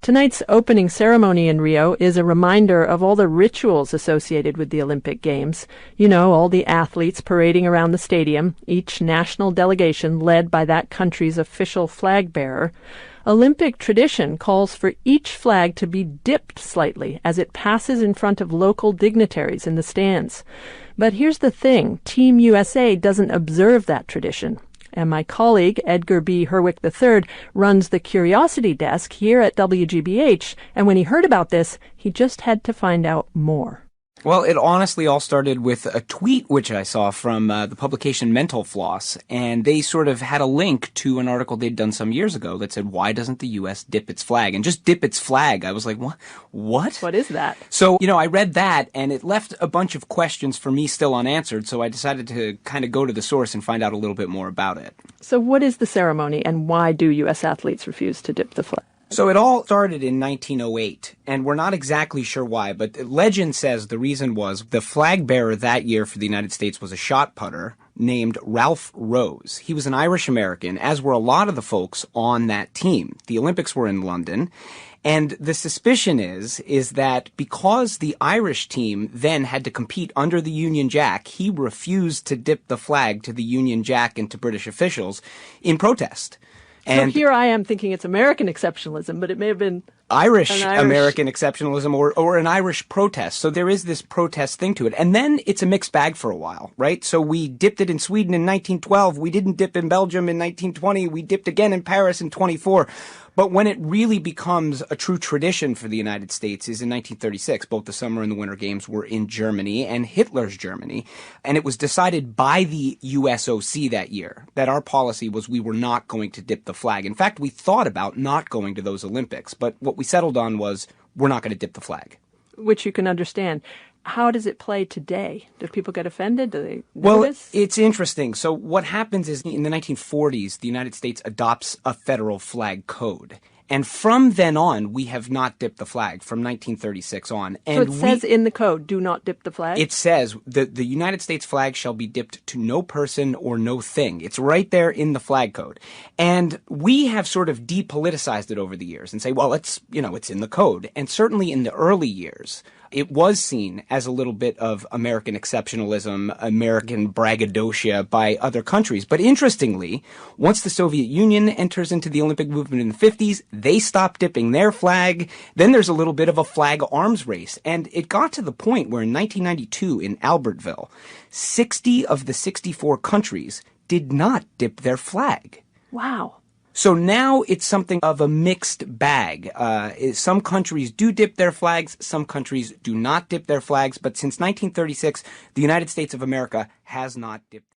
Tonight's opening ceremony in Rio is a reminder of all the rituals associated with the Olympic Games. You know, all the athletes parading around the stadium, each national delegation led by that country's official flag bearer. Olympic tradition calls for each flag to be dipped slightly as it passes in front of local dignitaries in the stands. But here's the thing, Team USA doesn't observe that tradition. And my colleague, Edgar B. Herwick III, runs the Curiosity Desk here at WGBH, and when he heard about this, he just had to find out more. Well, it honestly all started with a tweet which I saw from the publication Mental Floss, and they sort of had a link to an article they'd done some years ago that said, why doesn't the U.S. dip its flag? And just dip its flag. I was like, what? What is that? So, I read that, and it left a bunch of questions for me still unanswered, so I decided to kind of go to the source and find out a little bit more about it. So what is the ceremony, and why do U.S. athletes refuse to dip the flag? So it all started in 1908, and we're not exactly sure why, but legend says the reason was the flag bearer that year for the United States was a shot putter named Ralph Rose. He was an Irish American, as were a lot of the folks on that team. The Olympics were in London, and the suspicion is that because the Irish team then had to compete under the Union Jack, he refused to dip the flag to the Union Jack and to British officials in protest. So here I am thinking it's American exceptionalism, but it may have been Irish American exceptionalism or an Irish protest. So there is this protest thing to it. And then it's a mixed bag for a while, right? So we dipped it in Sweden in 1912. We didn't dip in Belgium in 1920. We dipped again in Paris in 24. But when it really becomes a true tradition for the United States is in 1936. Both the Summer and the Winter Games were in Germany and Hitler's Germany. And it was decided by the USOC that year that our policy was we were not going to dip the flag. In fact, we thought about not going to those Olympics. But what we settled on was we're not going to dip the flag. Which you can understand. How does it play today? Do people get offended? Do they notice? Well, it's interesting. So what happens is in the 1940s, the United States adopts a federal flag code. And from then on, we have not dipped the flag from 1936 on. And so it says in the code, do not dip the flag? It says that the United States flag shall be dipped to no person or no thing. It's right there in the flag code. And we have sort of depoliticized it over the years and say, well, it's in the code. And certainly in the early years, it was seen as a little bit of American exceptionalism, American braggadocio by other countries. But interestingly, once the Soviet Union enters into the Olympic movement in the 50s, they stop dipping their flag. Then there's a little bit of a flag arms race. And it got to the point where in 1992 in Albertville, 60 of the 64 countries did not dip their flag. Wow. So now it's something of a mixed bag. Some countries do dip their flags, some countries do not dip their flags, but since 1936, the United States of America has not dipped.